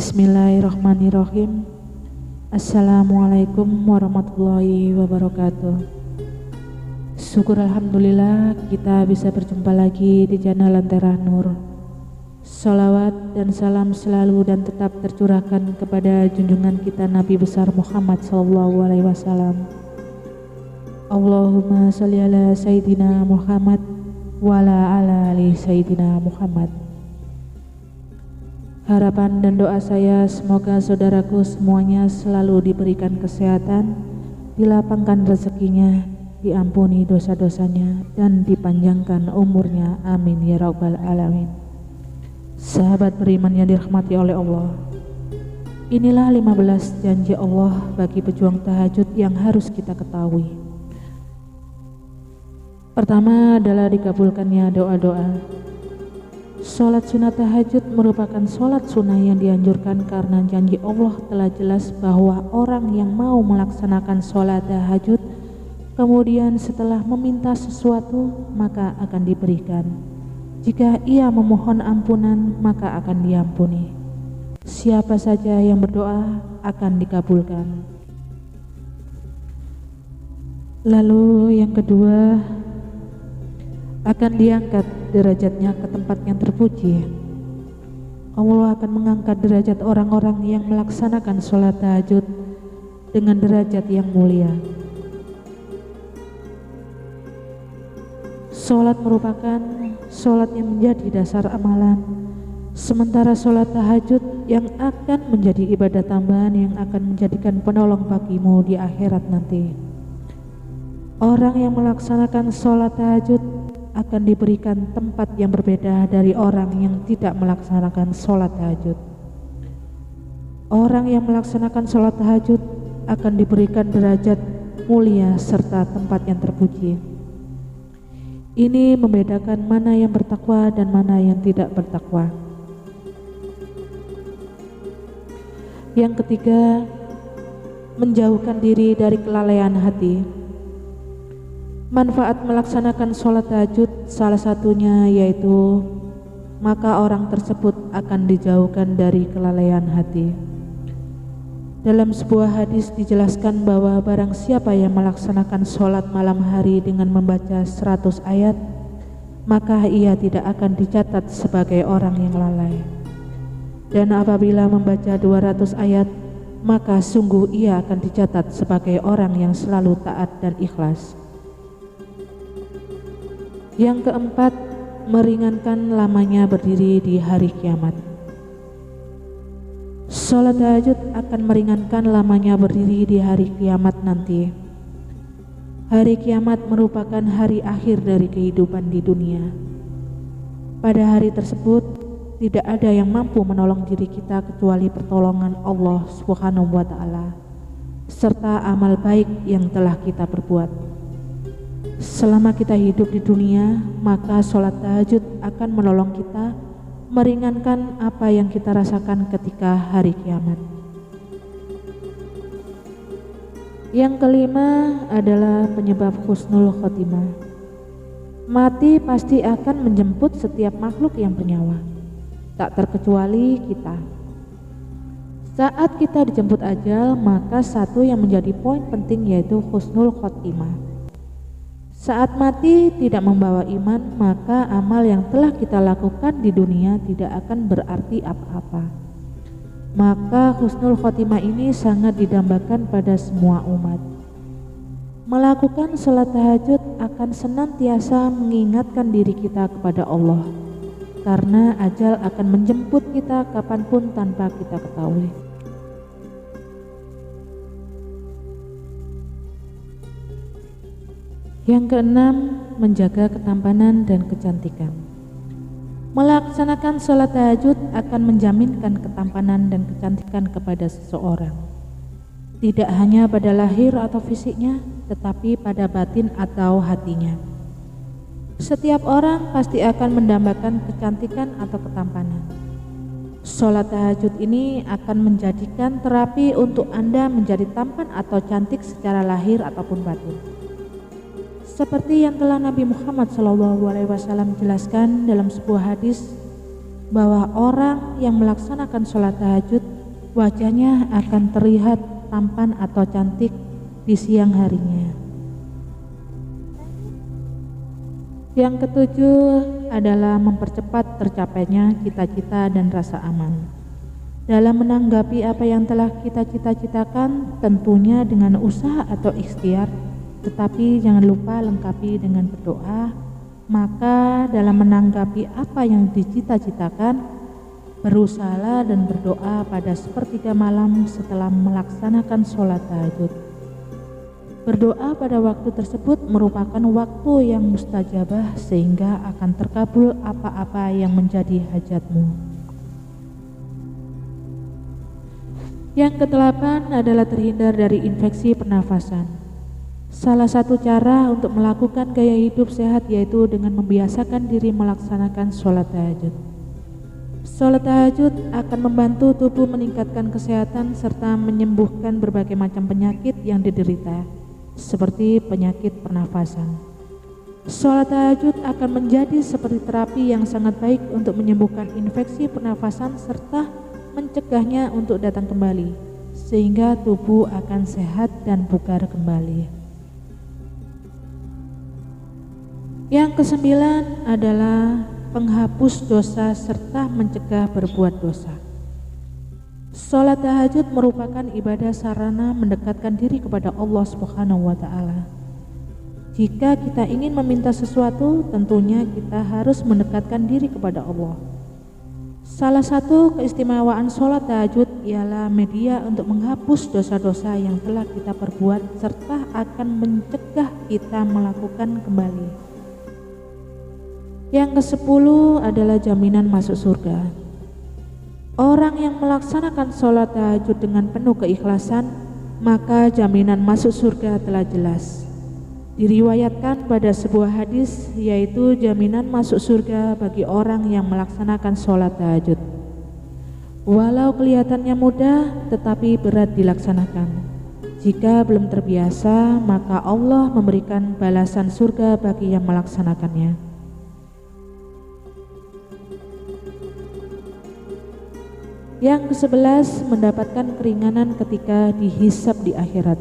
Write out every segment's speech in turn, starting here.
Bismillahirrahmanirrahim. Assalamualaikum warahmatullahi wabarakatuh. Syukur alhamdulillah kita bisa berjumpa lagi di channel Lentera Nur. Salawat dan salam selalu dan tetap tercurahkan kepada junjungan kita Nabi besar Muhammad SAW. Allahumma sholli ala Sayyidina Muhammad wa ala ali Sayyidina Muhammad. Harapan dan doa saya semoga saudaraku semuanya selalu diberikan kesehatan, dilapangkan rezekinya, diampuni dosa-dosanya, dan dipanjangkan umurnya. Amin ya rabbal alamin. Sahabat beriman yang dirahmati oleh Allah, inilah 15 janji Allah bagi pejuang tahajud yang harus kita ketahui. Pertama adalah dikabulkannya doa-doa. Sholat sunat tahajud merupakan sholat sunnah yang dianjurkan karena janji Allah telah jelas bahwa orang yang mau melaksanakan sholat tahajud kemudian setelah meminta sesuatu maka akan diberikan. Jika ia memohon ampunan maka akan diampuni. Siapa saja yang berdoa akan dikabulkan. Lalu yang kedua, akan diangkat derajatnya ke tempat yang terpuji. Allah akan mengangkat derajat orang-orang yang melaksanakan sholat tahajud dengan derajat yang mulia. Sholat merupakan sholat yang menjadi dasar amalan, sementara sholat tahajud yang akan menjadi ibadah tambahan yang akan menjadikan penolong bagimu di akhirat nanti. Orang yang melaksanakan sholat tahajud akan diberikan tempat yang berbeda dari orang yang tidak melaksanakan sholat tahajud. Orang yang melaksanakan sholat tahajud akan diberikan derajat mulia serta tempat yang terpuji. Ini membedakan mana yang bertakwa dan mana yang tidak bertakwa. Yang ketiga, menjauhkan diri dari kelalaian hati. Manfaat melaksanakan sholat tahajud salah satunya yaitu maka orang tersebut akan dijauhkan dari kelalaian hati. Dalam sebuah hadis dijelaskan bahwa barang siapa yang melaksanakan sholat malam hari dengan membaca 100 ayat maka ia tidak akan dicatat sebagai orang yang lalai. Dan apabila membaca 200 ayat maka sungguh ia akan dicatat sebagai orang yang selalu taat dan ikhlas. Yang keempat, meringankan lamanya berdiri di hari kiamat. Sholat tahajud akan meringankan lamanya berdiri di hari kiamat nanti. Hari kiamat merupakan hari akhir dari kehidupan di dunia. Pada hari tersebut, tidak ada yang mampu menolong diri kita kecuali pertolongan Allah Subhanahu wa Ta'ala serta amal baik yang telah kita perbuat. Selama kita hidup di dunia, maka sholat tahajud akan menolong kita meringankan apa yang kita rasakan ketika hari kiamat. Yang kelima adalah penyebab husnul khotimah. Mati pasti akan menjemput setiap makhluk yang bernyawa, tak terkecuali kita. Saat kita dijemput ajal, maka satu yang menjadi poin penting yaitu husnul khotimah. Saat mati tidak membawa iman, maka amal yang telah kita lakukan di dunia tidak akan berarti apa-apa. Maka husnul khotimah ini sangat didambakan pada semua umat. Melakukan sholat tahajud akan senantiasa mengingatkan diri kita kepada Allah, karena ajal akan menjemput kita kapanpun tanpa kita ketahui. Yang keenam, menjaga ketampanan dan kecantikan. Melaksanakan sholat tahajud akan menjaminkan ketampanan dan kecantikan kepada seseorang. Tidak hanya pada lahir atau fisiknya, tetapi pada batin atau hatinya. Setiap orang pasti akan mendambakan kecantikan atau ketampanan. Sholat tahajud ini akan menjadikan terapi untuk Anda menjadi tampan atau cantik secara lahir ataupun batin. Seperti yang telah Nabi Muhammad SAW jelaskan dalam sebuah hadis, bahwa orang yang melaksanakan sholat tahajud wajahnya akan terlihat tampan atau cantik di siang harinya. Yang ketujuh adalah mempercepat tercapainya cita-cita dan rasa aman. Dalam menanggapi apa yang telah kita cita-citakan, tentunya dengan usaha atau ikhtiar, tetapi jangan lupa lengkapi dengan berdoa. Maka dalam menanggapi apa yang dicita-citakan, berusahalah dan berdoa pada sepertiga malam setelah melaksanakan sholat tahajud. Berdoa pada waktu tersebut merupakan waktu yang mustajabah sehingga akan terkabul apa-apa yang menjadi hajatmu. Yang kedelapan adalah terhindar dari infeksi pernafasan. Salah satu cara untuk melakukan gaya hidup sehat yaitu dengan membiasakan diri melaksanakan sholat tahajud. Sholat tahajud akan membantu tubuh meningkatkan kesehatan serta menyembuhkan berbagai macam penyakit yang diderita, seperti penyakit pernafasan. Sholat tahajud akan menjadi seperti terapi yang sangat baik untuk menyembuhkan infeksi pernafasan serta mencegahnya untuk datang kembali, sehingga tubuh akan sehat dan bugar kembali. Yang kesembilan adalah penghapus dosa serta mencegah berbuat dosa. Sholat tahajud merupakan ibadah sarana mendekatkan diri kepada Allah Subhanahu wa Ta'ala. Jika kita ingin meminta sesuatu, tentunya kita harus mendekatkan diri kepada Allah. Salah satu keistimewaan sholat tahajud ialah media untuk menghapus dosa-dosa yang telah kita perbuat serta akan mencegah kita melakukan kembali. Yang ke-10 adalah jaminan masuk surga. Orang yang melaksanakan sholat tahajud dengan penuh keikhlasan, maka jaminan masuk surga telah jelas. Diriwayatkan pada sebuah hadis, yaitu jaminan masuk surga bagi orang yang melaksanakan sholat tahajud. Walau kelihatannya mudah, tetapi berat dilaksanakan. Jika belum terbiasa, maka Allah memberikan balasan surga bagi yang melaksanakannya. Yang ke-11, mendapatkan keringanan ketika dihisab di akhirat.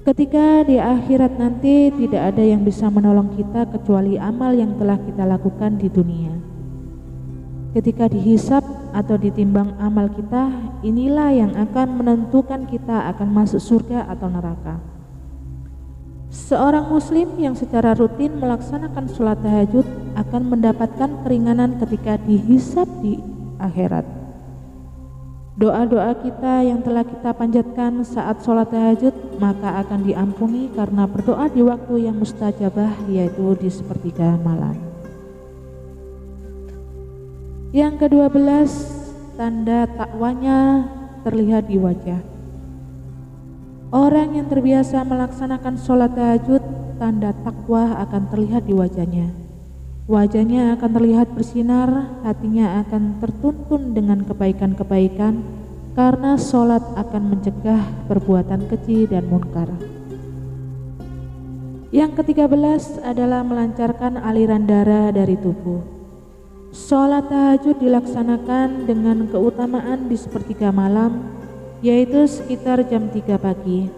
Ketika di akhirat nanti tidak ada yang bisa menolong kita kecuali amal yang telah kita lakukan di dunia. Ketika dihisab atau ditimbang amal kita, inilah yang akan menentukan kita akan masuk surga atau neraka. Seorang muslim yang secara rutin melaksanakan sholat tahajud akan mendapatkan keringanan ketika dihisab di akhirat. Doa-doa kita yang telah kita panjatkan saat sholat tahajud maka akan diampuni karena berdoa di waktu yang mustajabah, yaitu di sepertiga malam. Yang ke-12, tanda takwanya terlihat di wajah. Orang yang terbiasa melaksanakan sholat tahajud, tanda takwa akan terlihat di wajahnya. Wajahnya akan terlihat bersinar, hatinya akan tertuntun dengan kebaikan-kebaikan, karena sholat akan mencegah perbuatan keji dan munkar. Yang ke-13 adalah melancarkan aliran darah dari tubuh. Sholat tahajud dilaksanakan dengan keutamaan di sepertiga malam, yaitu sekitar jam 3 pagi.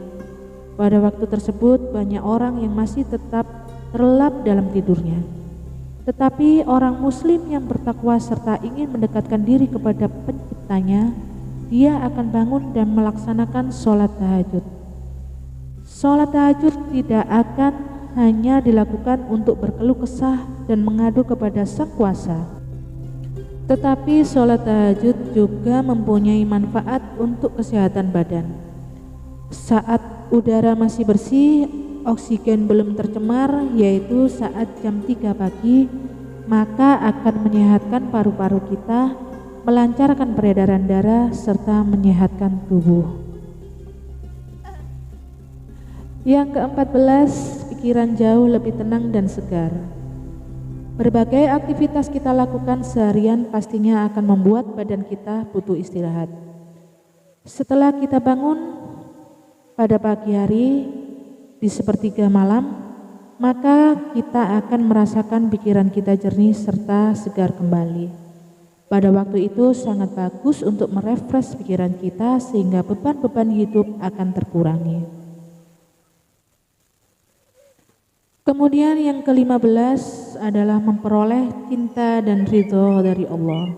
Pada waktu tersebut banyak orang yang masih tetap terlelap dalam tidurnya. Tetapi orang muslim yang bertakwa serta ingin mendekatkan diri kepada penciptanya, dia akan bangun dan melaksanakan sholat tahajud. Sholat tahajud tidak akan hanya dilakukan untuk berkeluh kesah dan mengadu kepada Sang Kuasa, tetapi sholat tahajud juga mempunyai manfaat untuk kesehatan badan. Saat udara masih bersih, oksigen belum tercemar, yaitu saat jam 3 pagi, maka akan menyehatkan paru-paru kita, melancarkan peredaran darah, serta menyehatkan tubuh. Yang ke-14, pikiran jauh lebih tenang dan segar. Berbagai aktivitas kita lakukan seharian pastinya akan membuat badan kita butuh istirahat. Setelah kita bangun pada pagi hari di sepertiga malam, maka kita akan merasakan pikiran kita jernih serta segar kembali. Pada waktu itu sangat bagus untuk merefresh pikiran kita sehingga beban-beban hidup akan terkurangi. Kemudian yang ke-15 adalah memperoleh cinta dan ridho dari Allah.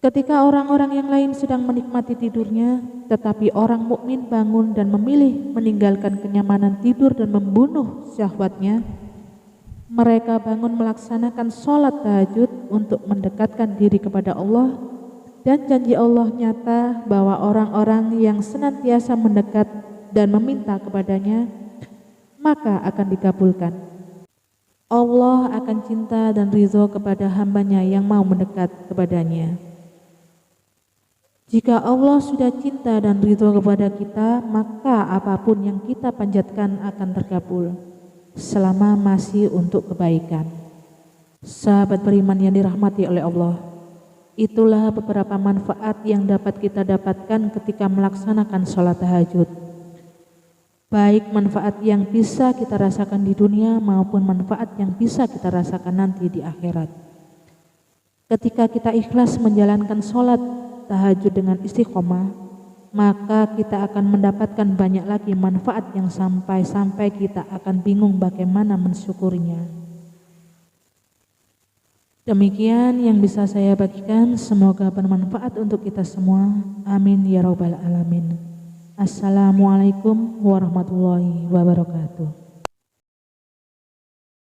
Ketika orang-orang yang lain sedang menikmati tidurnya, tetapi orang mukmin bangun dan memilih meninggalkan kenyamanan tidur dan membunuh syahwatnya, mereka bangun melaksanakan sholat tahajud untuk mendekatkan diri kepada Allah, dan janji Allah nyata bahwa orang-orang yang senantiasa mendekat dan meminta kepadanya, maka akan dikabulkan. Allah akan cinta dan ridho kepada hambanya yang mau mendekat kepadanya. Jika Allah sudah cinta dan ridho kepada kita, maka apapun yang kita panjatkan akan terkabul, selama masih untuk kebaikan. Sahabat beriman yang dirahmati oleh Allah, itulah beberapa manfaat yang dapat kita dapatkan ketika melaksanakan sholat tahajud. Baik manfaat yang bisa kita rasakan di dunia maupun manfaat yang bisa kita rasakan nanti di akhirat. Ketika kita ikhlas menjalankan sholat tahajud dengan istiqomah, maka kita akan mendapatkan banyak lagi manfaat yang sampai-sampai kita akan bingung bagaimana mensyukurinya. Demikian yang bisa saya bagikan, semoga bermanfaat untuk kita semua. Amin ya rabbal alamin. Assalamualaikum warahmatullahi wabarakatuh.